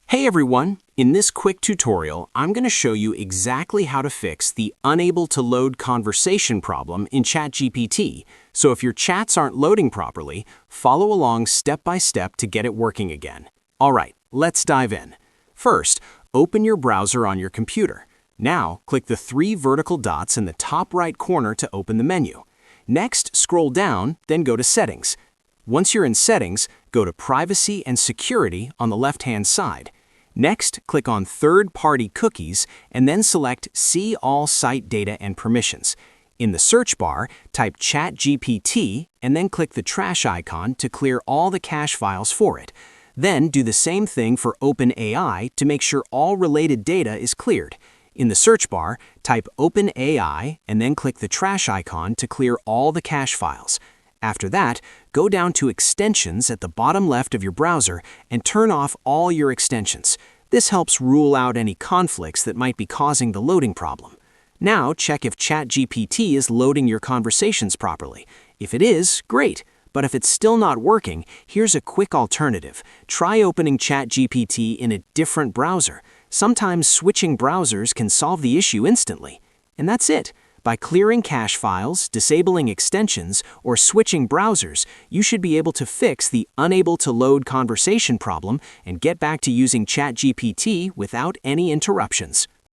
Hey everyone! In this quick tutorial, I'm going to show you exactly how to fix the unable to load conversation problem in ChatGPT. So if your chats aren't loading properly, follow along step by step to get it working again. Alright, let's dive in. First, open your browser on your computer. Now, click the three vertical dots in the top right corner to open the menu. Next, scroll down, then go to Settings. Once you're in Settings, go to Privacy and Security on the left-hand side. Next, click on Third-Party Cookies and then select See All Site Data and Permissions. In the search bar, type ChatGPT and then click the trash icon to clear all the cache files for it. Then do the same thing for OpenAI to make sure all related data is cleared. In the search bar, type OpenAI and then click the trash icon to clear all the cache files. After that, go down to Extensions at the bottom left of your browser and turn off all your extensions. This helps rule out any conflicts that might be causing the loading problem. Now check if ChatGPT is loading your conversations properly. If it is, great. But if it's still not working, here's a quick alternative. Try opening ChatGPT in a different browser. Sometimes switching browsers can solve the issue instantly. And that's it. By clearing cache files, disabling extensions, or switching browsers, you should be able to fix the unable to load conversation problem and get back to using ChatGPT without any interruptions.